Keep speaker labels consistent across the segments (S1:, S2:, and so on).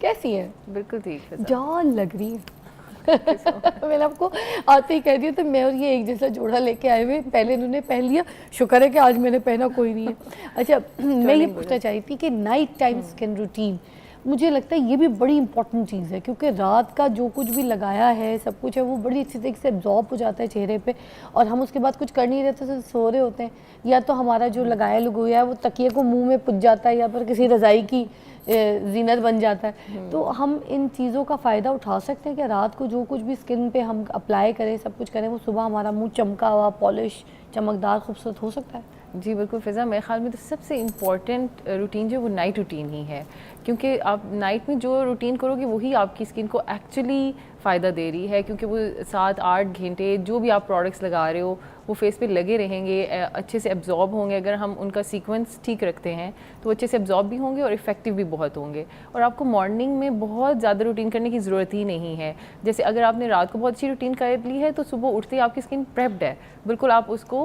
S1: कैसी है?
S2: बिल्कुल ठीक है,
S1: जान लग रही है। मैंने आपको आते ही कह दिया तो मैं और ये एक जैसा जोड़ा लेके आए हुए, पहले इन्होंने पहन लिया, शुक्र है कि आज मैंने पहना कोई नहीं है। अच्छा मैं ये पूछना चाह रही थी कि नाइट टाइम स्किन रूटीन, मुझे लगता है ये भी बड़ी इंपॉर्टेंट चीज़ है, क्योंकि रात का जो कुछ भी लगाया है सब कुछ है वो बड़ी अच्छी तरीके से एब्जॉर्ब हो जाता है चेहरे पे, और हम उसके बाद कुछ कर नहीं रहते तो सो रहे होते हैं, या तो हमारा जो लगाया लगोया है वो तकिए को मुंह में पुज जाता है या फिर किसी रज़ाई की जीनत बन जाता है। तो हम इन चीज़ों का फ़ायदा उठा सकते हैं कि रात को जो कुछ भी स्किन पे हम अप्लाई करें, सब कुछ करें, वो सुबह हमारा मुंह चमका हुआ, पॉलिश, चमकदार, खूबसूरत हो सकता है।
S2: जी बिल्कुल फ़िज़ा, मेरे ख्याल में तो सबसे इम्पॉर्टेंट रूटीन जो वो नाइट रूटीन ही है, क्योंकि आप नाइट में जो रूटीन करोगे वही आपकी स्किन को एक्चुअली फ़ायदा दे रही है, क्योंकि वो 7-8 घंटे जो भी आप प्रोडक्ट्स लगा रहे हो वो फेस पे लगे रहेंगे, अच्छे से एब्जॉर्ब होंगे। अगर हम उनका सीक्वेंस ठीक रखते हैं तो अच्छे से एब्जॉर्ब भी होंगे और इफ़ेक्टिव भी बहुत होंगे। और आपको मॉर्निंग में बहुत ज़्यादा रूटीन करने की ज़रूरत ही नहीं है। जैसे अगर आपने रात को बहुत अच्छी रूटीन कर ली है तो सुबह उठते ही आपकी स्किन प्रेप्ड है, बिल्कुल आप उसको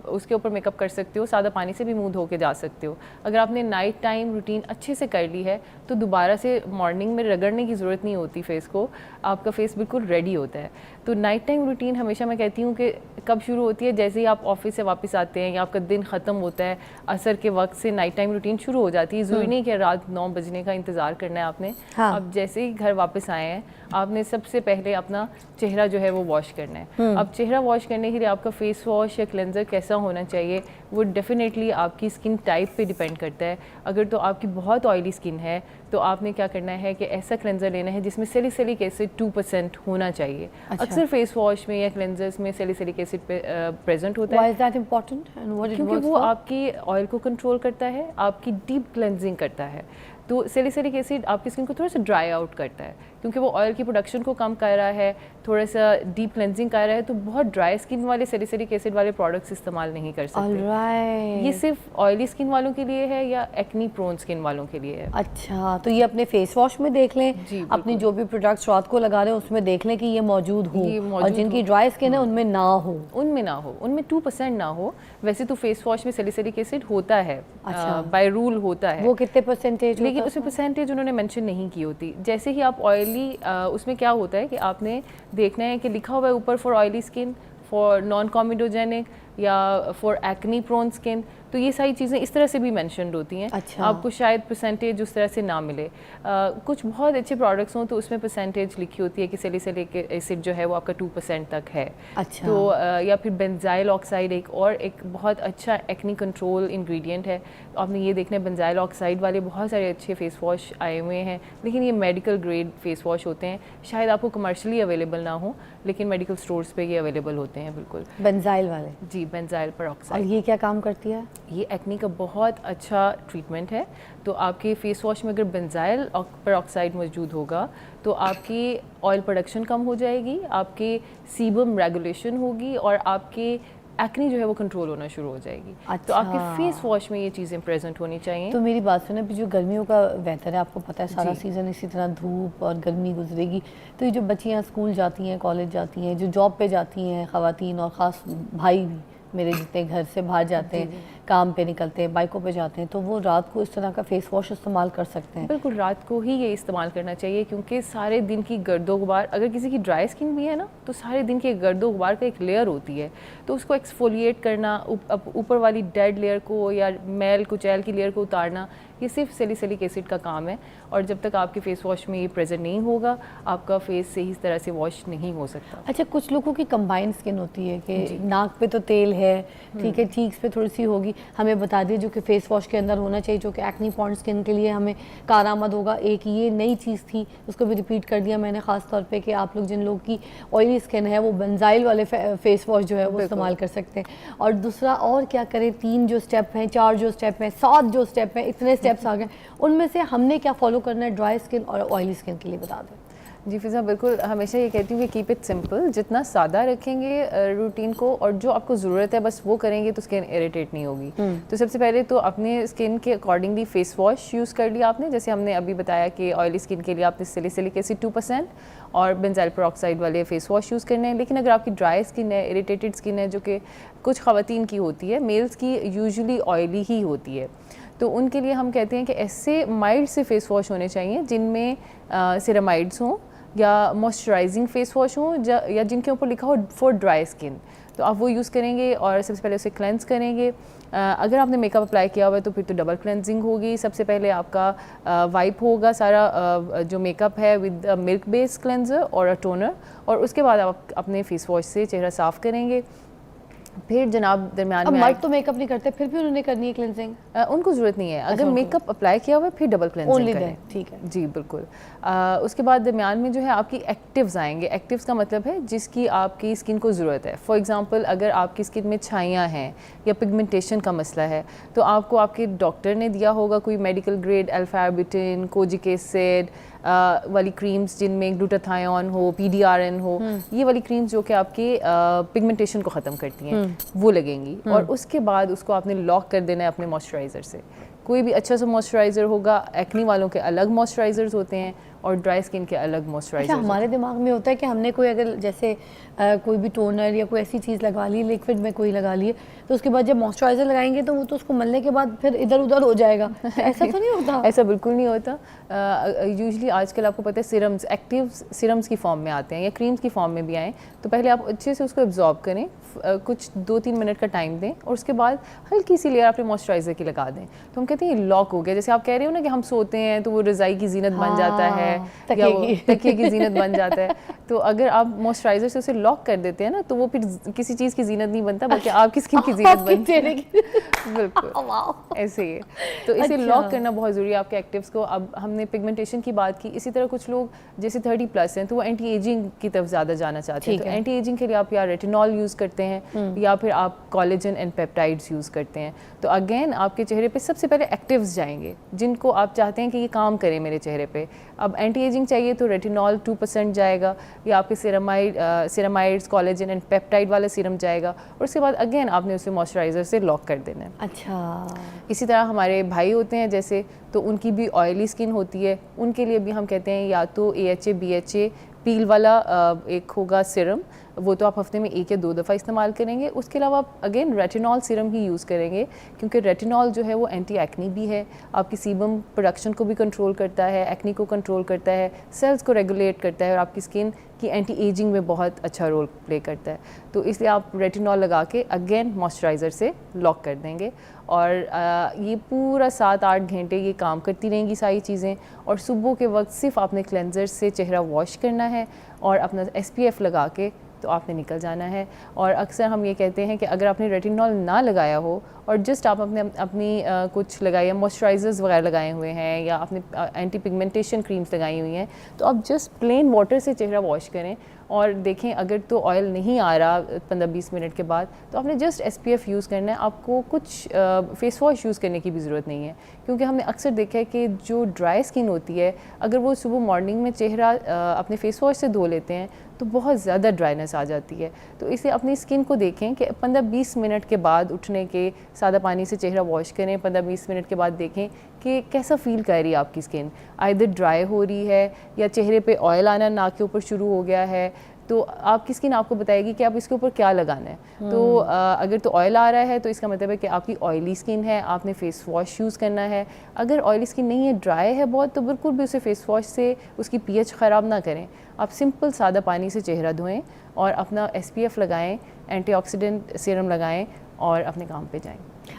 S2: उसके ऊपर मेकअप कर सकते हो, सादा पानी से भी मुँह धो के जा सकते हो। अगर आपने नाइट टाइम रूटीन अच्छे से कर ली है तो दोबारा से मॉर्निंग में रगड़ने की ज़रूरत नहीं होती फेस को, आपका फेस बिल्कुल रेडी होता है। तो नाइट टाइम रूटीन हमेशा मैं कहती हूँ कि कब शुरू होती है, जैसे ही आप ऑफिस से वापस आते हैं या आपका दिन ख़त्म होता है, असर के वक्त से नाइट टाइम रूटीन शुरू हो जाती है। ज़रूरी नहीं कि रात 9 बजने का इंतज़ार करना है आपने।
S1: हाँ।
S2: अब जैसे ही घर वापस आए हैं आपने सबसे पहले अपना चेहरा जो है वो वॉश करना है। अब चेहरा वॉश करने के लिए आपका फेस वॉश या क्लेंजर कैसा होना चाहिए वो डेफिनेटली आपकी स्किन टाइप पे डिपेंड करता है। अगर तो आपकी बहुत ऑयली स्किन है तो आपने क्या करना है कि ऐसा क्लेंजर लेना है जिसमें सैलिसिलिक एसिड 2% होना चाहिए।
S1: अच्छा।
S2: अक्सर फेस वॉश में या क्लेंजर्स में सैलिसिलिक एसिड प्रेजेंट होता है।
S1: Why is that important and what it
S2: क्योंकि
S1: works
S2: वो
S1: for?
S2: आपकी ऑयल को कंट्रोल करता है, आपकी डीप क्लेंजिंग करता है। तो सैलिसिलिक एसिड आपकी स्किन को थोड़ा सा ड्राई आउट करता है, क्योंकि वो ऑयल की प्रोडक्शन को कम कर रहा है, थोड़ा सा डीप क्लेंजिंग कर रहा है। तो बहुत ड्राई स्किन वाले सैलिसिलिक एसिड वाले प्रोडक्ट्स इस्तेमाल नहीं कर सकते।
S1: Alright.
S2: ये सिर्फ ऑयली स्किन वालों के लिए है या एक्नी प्रोन स्किन वालों के लिए है।
S1: अच्छा, तो ये अपने फेस वॉश में देख लें,
S2: जी,
S1: अपनी जो भी प्रोडक्ट्स रात को लगा रहे हैं उसमें देख लें कि ये मौजूद हो,
S2: ये
S1: और
S2: मौजूद
S1: जिनकी
S2: हो।
S1: ड्राई स्किन है उनमें ना हो।
S2: उनमें ना हो, उनमें 2% ना हो। वैसे तो फेस वॉश में सैलिसिलिक एसिड होता है,
S1: अच्छा।
S2: बाय रूल होता है।
S1: वो कितने परसेंटेज?
S2: लेकिन उसमें परसेंटेज उन्होंने मेंशन नहीं की होती। जैसे ही आप ऑयली, उसमें क्या होता है कि आपने देखना है कि लिखा हुआ है ऊपर for oily skin, for non comedogenic या फॉर एक्नी प्रोन स्किन, तो ये सारी चीज़ें इस तरह से भी मेंशनड होती हैं।
S1: अच्छा।
S2: आपको शायद परसेंटेज उस तरह से ना मिले। कुछ बहुत अच्छे प्रोडक्ट्स हों तो उसमें परसेंटेज लिखी होती है कि सैलिसिलिक एसिड जो है वो आपका 2% तक है।
S1: अच्छा।
S2: तो या फिर बेंजाइल ऑक्साइड एक बहुत अच्छा एक्नी कंट्रोल इंग्रेडिएंट है। तो आपने ये देखना है, बेंजाइल ऑक्साइड वाले बहुत सारे अच्छे फेस वॉश आए हुए हैं, लेकिन ये मेडिकल ग्रेड फेस वॉश होते हैं। शायद आपको कमर्शियली अवेलेबल ना हो, लेकिन मेडिकल स्टोर्स पे ये अवेलेबल होते हैं। बिल्कुल
S1: बेंजाइल वाले?
S2: जी, बेंजाइल
S1: और
S2: पेरोक्साइड।
S1: ये क्या काम करती है?
S2: ये एक्नी का बहुत अच्छा ट्रीटमेंट है। तो आपके फेस वॉश में अगर बेंजाइल पेरोक्साइड मौजूद होगा तो आपकी ऑयल प्रोडक्शन कम हो जाएगी, आपके सीबम रेगुलेशन होगी और आपके एक्नी जो है वो कंट्रोल होना शुरू हो जाएगी।
S1: अच्छा।
S2: तो आपके फेस वॉश में ये चीज़ें प्रेजेंट होनी चाहिए।
S1: तो मेरी बात सुने, अभी जो गर्मियों का वेदर है, आपको पता है सारा
S2: जी।
S1: सीज़न इसी तरह धूप और गर्मी गुजरेगी, तो ये जो बच्चियाँ स्कूल जाती हैं, कॉलेज जाती हैं, जो जॉब पे जाती हैं ख़वातीन, और ख़ास भाई भी मेरे जितने घर से बाहर जाते हैं, काम पे निकलते हैं, बाइकों पे जाते हैं, तो वो रात को इस तरह का फेस वॉश इस्तेमाल कर सकते हैं?
S2: बिल्कुल, रात को ही ये इस्तेमाल करना चाहिए, क्योंकि सारे दिन की गर्दो गुबार, अगर किसी की ड्राई स्किन भी है ना, तो सारे दिन के गर्दो गुबार का एक लेयर होती है, तो उसको एक्सफोलिएट करना, ऊपर वाली डेड लेयर को या मैल कुचैल की लेयर को उतारना, ये सिर्फ सैलिसिलिक एसिड का काम है। और जब तक आपके फेस वॉश में ये प्रेजेंट नहीं होगा, आपका फेस सही तरह से वॉश नहीं हो सकता।
S1: अच्छा, कुछ लोगों की कंबाइंड स्किन होती है कि नाक पे तो तेल है, ठीक है, चीक्स पे थोड़ी सी होगी, हमें बता दिए जो कि फेस वॉश के अंदर होना चाहिए, जो कि एक्नी प्रोन स्किन के लिए हमें कारआमद होगा। एक ये नई चीज़ थी, उसको भी रिपीट कर दिया मैंने ख़ास तौर पे कि आप लोग, जिन लोग की ऑयली स्किन है, वो बेंजाइल वाले फेस वॉश जो है वो इस्तेमाल कर सकते हैं। और दूसरा, और क्या करें, 3 जो स्टेप हैं, 4 जो स्टेप हैं, 7 जो स्टेप हैं, इतने स्टेप्स आ गए, उनमें से हमने क्या फॉलो करना है ड्राई स्किन और ऑयली स्किन के लिए, बता दें।
S2: जी फ़िज़ा, बिल्कुल, हमेशा ये कहती हूँ कि कीप इट सिंपल। जितना सादा रखेंगे रूटीन को और जो आपको ज़रूरत है बस वो करेंगे तो स्किन इरिटेट नहीं होगी। तो सबसे पहले तो अपने स्किन के अकॉर्डिंगली फेस वॉश यूज़ कर लिया आपने। जैसे हमने अभी बताया कि ऑयली स्किन के लिए आपने सैलिसिलिक एसिड 2% और बेंजाइल पेरोक्साइड वाले फेस वॉश यूज़ करने हैं। लेकिन अगर आपकी ड्राई स्किन है, इरिटेटेड स्किन है, जो कि कुछ ख़वातीन की होती है, मेल्स की यूजुअली ऑयली ही होती है, तो उनके लिए हम कहते हैं कि ऐसे माइल्ड से फेस वॉश होने चाहिए जिनमें सिरामाइड्स हों या मॉइस्चराइजिंग फेस वॉश हों या जिनके ऊपर लिखा हो फॉर ड्राई स्किन, तो आप वो यूज़ करेंगे और सबसे पहले उसे क्लेंस करेंगे। अगर आपने मेकअप अप्लाई किया हुआ है तो फिर तो डबल क्लेंजिंग होगी। सबसे पहले आपका वाइप होगा सारा जो मेकअप है विद मिल्क बेस्ड क्लेंजर और अ टोनर, और उसके बाद आप अपने फेस वॉश से चेहरा साफ़ करेंगे। फिर जनाब दरमियान में
S1: मर्द तो मेकअप नहीं करते, फिर भी उन्होंने करनी है क्लेंजिंग?
S2: उनको ज़रूरत नहीं है। अगर मेकअप अप्लाई किया हुआ है फिर डबल क्लेंजिंग करें।
S1: ठीक है
S2: जी बिल्कुल। उसके बाद दरमियान में जो है आपकी एक्टिव्स आएंगे। एक्टिव्स का मतलब है जिसकी आपकी स्किन को ज़रूरत है। फॉर एग्जांपल अगर आपकी स्किन में छाइयाँ हैं या पिगमेंटेशन का मसला है तो आपको आपके डॉक्टर ने दिया होगा कोई मेडिकल ग्रेड अल्फा-बिटिन, कोजिक एसिड वाली क्रीम्स जिनमें ग्लूटाथायोन हो, PDRN हो, ये वाली क्रीम्स जो कि आपके पिगमेंटेशन को ख़त्म करती हैं वो लगेंगी। और उसके बाद उसको आपने लॉक कर देना है अपने मॉइस्चराइज़र से। कोई भी अच्छा सा मॉइस्चराइज़र होगा, एक्नी वालों के अलग मॉइस्चराइज़र्स होते हैं और ड्राई स्किन के अलग मॉइस्चराइज़र।
S1: अच्छा, हमारे दिमाग में होता है कि हमने कोई अगर जैसे कोई भी टोनर या कोई ऐसी चीज़ लगा ली, लिक्विड में कोई लगा ली, तो उसके बाद जब मॉइस्चराइज़र लगाएंगे तो वो तो उसको मलने के बाद फिर इधर उधर हो जाएगा। ऐसा तो नहीं होता?
S2: ऐसा बिल्कुल नहीं होता। यूजुअली आजकल आपको पता है सिरम्स, एक्टिव सिरम्स की फॉर्म में आते हैं या क्रीम्स की फॉर्म में भी आएँ, तो पहले आप अच्छे से उसको एब्जॉर्ब करें, कुछ 2-3 मिनट का टाइम दें और उसके बाद हल्की सी लेयर अपने मॉइस्चराइज़र की लगा दें। तो हम कहते हैं ये लॉक हो गया। जैसे आप कह रहे हो ना कि हम सोते हैं तो वो रज़ाई की जीनत बन जाता है या वो तकिए की जीनत बन जाता है, तो अगर आप मॉइस्चराइज़र से उसे लॉक कर देते हैं ना तो वो फिर किसी चीज़ की जीनत नहीं बनता बल्कि आपकी स्किन की जीनत बनती है। बिल्कुल ऐसे ही। तो इसे लॉक करना बहुत ज़रूरी है आपके एक्टिव्स को। अब हमने पिगमेंटेशन की बात की, इसी तरह कुछ लोग जैसे 30+ हैं तो वो एंटी एजिंग की तरफ ज़्यादा जाना चाहते हैं, तो एंटी एजिंग के लिए आप या रेटिनॉल यूज़ करते हैं या फिर आप कोलेजन एंड पेप्टाइड्स यूज़ करते हैं। तो अगेन आपके चेहरे पे सबसे पहले एक्टिव्स जाएंगे जिनको आप चाहते हैं कि ये काम करें मेरे चेहरे पे। अब एंटी एजिंग चाहिए तो रेटिनॉल 2% जाएगा या आपके सिरामाइड्स, कोलेजन एंड पेप्टाइड वाला सीरम जाएगा और उसके बाद अगेन आपने उसे मॉइस्चराइज़र से लॉक कर देना है।
S1: अच्छा,
S2: इसी तरह हमारे भाई होते हैं जैसे, तो उनकी भी ऑयली स्किन होती है, उनके लिए भी हम कहते हैं या तो AHA BHA पील वाला एक होगा सीरम, वो तो आप हफ्ते में 1 या 2 दफ़ा इस्तेमाल करेंगे। उसके अलावा आप अगेन रेटिनॉल सीरम ही यूज़ करेंगे क्योंकि रेटिनॉल जो है वो एंटी एक्नी भी है, आपकी सीबम प्रोडक्शन को भी कंट्रोल करता है, एक्नी को कंट्रोल करता है, सेल्स को रेगुलेट करता है और आपकी स्किन की एंटी एजिंग में बहुत अच्छा रोल प्ले करता है। तो इसलिए आप रेटिनॉल लगा के अगेन मॉइस्चराइज़र से लॉक कर देंगे और ये पूरा 7-8 घंटे ये काम करती रहेंगी सारी चीज़ें। और सुबह के वक्त सिर्फ आपने क्लेंजर से चेहरा वॉश करना है और अपना SPF लगा के तो आपने निकल जाना है। और अक्सर हम ये कहते हैं कि अगर आपने रेटिनॉल ना लगाया हो और जस्ट आप अपनी कुछ लगाए मॉइस्चराइज़र्स वगैरह लगाए हुए हैं या आपने एंटी पिगमेंटेशन क्रीम्स लगाई हुई हैं, तो आप जस्ट प्लेन वाटर से चेहरा वॉश करें और देखें अगर तो ऑयल नहीं आ रहा 15-20 मिनट के बाद तो आपने जस्ट SPF यूज़ करना है। आपको कुछ फेस वॉश यूज़ करने की भी ज़रूरत नहीं है क्योंकि हमने अक्सर देखा है कि जो ड्राई स्किन होती है अगर वो सुबह मॉर्निंग में चेहरा अपने फेस वॉश से धो लेते हैं तो बहुत ज़्यादा ड्राइनेस आ जाती है। तो इसलिए अपनी स्किन को देखें कि 15-20 मिनट के बाद उठने के सादा पानी से चेहरा वॉश करें, 15-20 मिनट के बाद देखें कि कैसा फ़ील कर रही है आपकी स्किन, आइदर ड्राई हो रही है या चेहरे पे ऑयल आना नाक के ऊपर शुरू हो गया है, तो आपकी स्किन आपको बताएगी कि आप इसके ऊपर क्या लगाना है। तो अगर तो ऑयल आ रहा है तो इसका मतलब है कि आपकी ऑयली स्किन है, आपने फेस वॉश यूज़ करना है। अगर ऑयली स्किन नहीं है, ड्राई है बहुत, तो बिल्कुल भी उसे फेस वॉश से उसकी pH ख़राब ना करें। आप सिंपल सादा पानी से चेहरा धोएं और अपना SPF लगाएं, एंटीऑक्सीडेंट सीरम लगाएं और अपने काम पे जाएं।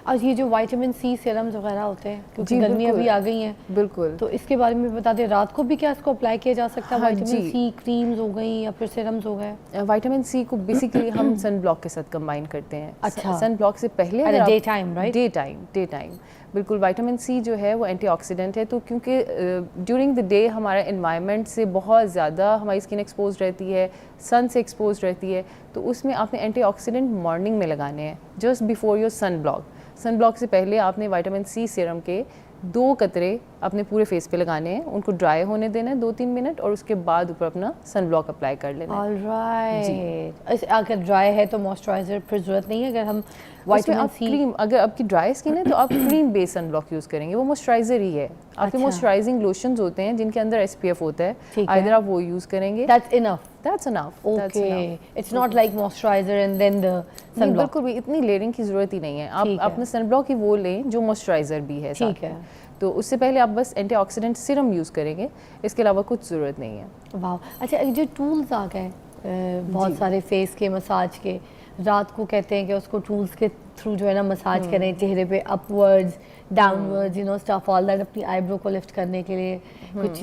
S1: और ये जो विटामिन C सीरम्स वगैरह होते हैं क्योंकि गर्मी अभी आ गई हैं,
S2: बिल्कुल,
S1: तो इसके बारे में बता दें, रात को भी क्या इसको अप्लाई किया जा सकता है?
S2: हाँ,
S1: विटामिन C क्रीम्स हो गई या फिर सीरम्स हो गए?
S2: विटामिन C को बेसिकली हम सन ब्लॉक के साथ कंबाइन करते हैं।
S1: अच्छा,
S2: सन ब्लॉक से पहले
S1: day time, right?
S2: Day time बिल्कुल। विटामिन C जो है वो एंटीऑक्सीडेंट है, तो क्योंकि ड्यूरिंग द डे हमारा एनवायरनमेंट से बहुत ज़्यादा हमारी स्किन एक्सपोज रहती है, सन से एक्सपोज रहती है, तो उसमें आपने एंटीऑक्सीडेंट मॉर्निंग में लगाने हैं just before your sunblock. Sunblock से पहले आपने विटामिन C सीरम के 2 कतरे अपने पूरे फेस पे लगाने हैं, उनको ड्राई होने देना है 2-3 मिनट, और उसके बाद ऊपर अपना सन ब्लॉक अप्लाई कर लेना है।
S1: ऑलराइट, अगर ड्राई है तो मॉइस्चराइजर फिर जरूरत नहीं है, अगर हम
S2: उसमें
S1: विटामिन
S2: आप
S1: सी
S2: क्रीम, अगर आपकी ड्राई स्किन है तो आप cream based sunblock use करेंगे, वो मॉइस्चराइजर ही है। आपके
S1: अच्छा।
S2: मॉइस्चराइजिंग लोशंस होते हैं जिनके अंदर SPF होता है,
S1: ठीक है।
S2: आइदर आप वो यूज़ करेंगे,
S1: that's enough.
S2: That's enough.
S1: Okay, it's not like moisturiser and then the
S2: नहीं,
S1: सन ब्लॉक।
S2: बिल्कुल भी इतनी लेयरिंग की ज़रूरत ही नहीं है। आप
S1: ठीक है।
S2: अपना सन ब्लॉक ही वो लें जो मॉइस्चराइजर भी है साथ
S1: ठीक है।
S2: में। तो उससे पहले आप बस एंटीऑक्सीडेंट सीरम यूज़ करेंगे, इसके अलावा कुछ ज़रूरत नहीं है।
S1: वाह, अच्छा ये जो टूल्स आ गए बहुत सारे फेस के मसाज के, रात को कहते हैं कि उसको टूल्स के थ्रू जो है ना मसाज करें चेहरे पे, upwards downwards, you know stuff all that, अपनी आईब्रो को लिफ्ट करने के लिए कुछ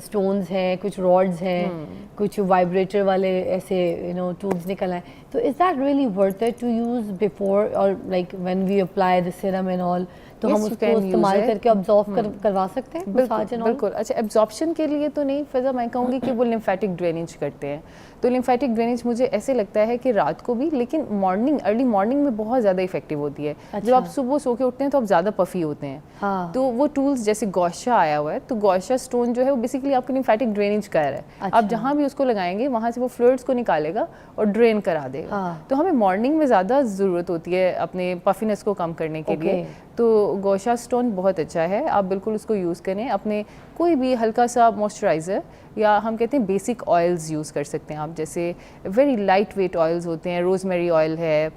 S1: स्टोन्स हैं, कुछ रॉड्स हैं, कुछ वाइब्रेटर वाले ऐसे यू नो टूल्स निकल आए। तो is that really worth it to use before और like when we apply the serum and all, तो
S2: Yes,
S1: हम
S2: you
S1: उसको
S2: can use
S1: इस्तेमाल
S2: it.
S1: करके ऑब्जॉर्व करवा सकते हैं मसाज एंड ऑल?
S2: बिल्कुल। अच्छा, एब्जॉर्प्शन के लिए तो नहीं फिजा, मैं कहूँगी कि वो लिम्फेटिक ड्रेनेज करते हैं। तो लिम्फेटिक ड्रेनेज मुझे ऐसे लगता है कि रात को भी, लेकिन मॉर्निंग, अर्ली मॉर्निंग में बहुत ज़्यादा इफेक्टिव होती है। जब
S1: अच्छा।
S2: आप सुबह सो के उठते हैं तो आप ज़्यादा पफी होते हैं।
S1: हाँ।
S2: तो वो टूल्स जैसे गौशा आया हुआ है, तो गौशा स्टोन जो है वो बेसिकली आपको लिम्फेटिक ड्रेनेज कर रहा है।
S1: अच्छा।
S2: आप जहाँ भी उसको लगाएंगे वहाँ से वो फ्लूइड्स को निकालेगा और ड्रेन करा देगा।
S1: हाँ।
S2: तो हमें मॉर्निंग में ज़्यादा ज़रूरत होती है अपने पफीनेस को कम करने के लिए। तो गोशा स्टोन बहुत अच्छा है, आप बिल्कुल उसको यूज़ करें। अपने कोई भी हल्का सा मॉइस्चराइज़र या हम कहते हैं बेसिक ऑयल्स यूज़ कर सकते हैं आप, जैसे वेरी लाइट वेट ऑयल्स होते हैं, रोज़मेरी ऑयल है,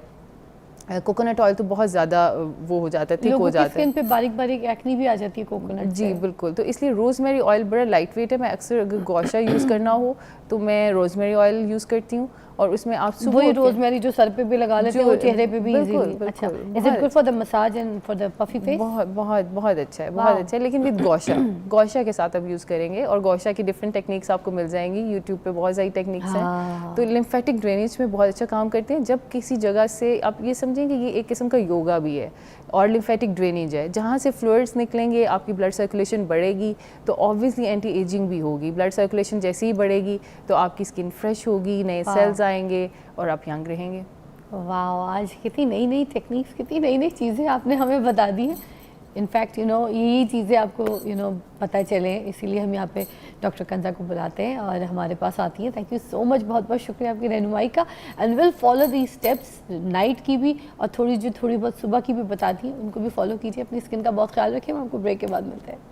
S2: कोकोनट ऑयल तो बहुत ज़्यादा वो हो जाता है, थिक हो जाता है,
S1: स्किन पे बारीक बारीक एक्ने भी आ जाती है कोकोनट
S2: जी बिल्कुल। तो इसलिए रोज़मेरी ऑयल बड़ा लाइट वेट है। मैं अक्सर अगर गौशा यूज़ करना हो तो मैं रोज़मेरी ऑयल यूज़ करती हूँ, और उसमें आप सुबह
S1: वही रोज़मेरी जो सर पे भी लगा लेते हैं, वो चेहरे पे भी
S2: बिल्कुल,
S1: इजीली। अच्छा,
S2: बिल्कुल,
S1: is it good for the massage and for the puffy face?
S2: बहुत बहुत बहुत अच्छा है, बहुत अच्छा है, लेकिन विद गौशा, गौशा के साथ आप यूज़ करेंगे, और गौशा की डिफरेंट टेक्निक्स आपको मिल जाएंगी यूट्यूब पे, बहुत सारी टेक्निक्स हैं। तो लिम्फेटिक ड्रेनेज में बहुत अच्छा काम करते हैं। जब किसी जगह से आप ये समझें कि ये एक किस्म का योगा भी है और लिम्फेटिक ड्रेनेज है, जहाँ से फ्लूइड्स निकलेंगे आपकी ब्लड सर्कुलेशन बढ़ेगी, तो ऑब्वियसली एंटी एजिंग भी होगी। ब्लड सर्कुलेशन जैसे ही बढ़ेगी तो आपकी स्किन फ्रेश होगी, नए सेल्स आएंगे और आप यंग रहेंगे।
S1: वाह, आज कितनी नई नई टेक्निक्स, कितनी नई नई चीज़ें आपने हमें बता दी हैं। इनफैक्ट यू नो यही चीज़ें आपको यू नो पता चले, इसीलिए हम यहाँ पे डॉक्टर कंजा को बुलाते हैं और हमारे पास आती हैं। थैंक यू सो मच, बहुत बहुत शुक्रिया आपकी रहनुमाई का। And will follow the steps, night की भी और थोड़ी बहुत सुबह की भी बताती हैं, उनको भी फॉलो कीजिए। अपनी स्किन का बहुत ख्याल रखिए। हम आपको ब्रेक के बाद मिलते हैं।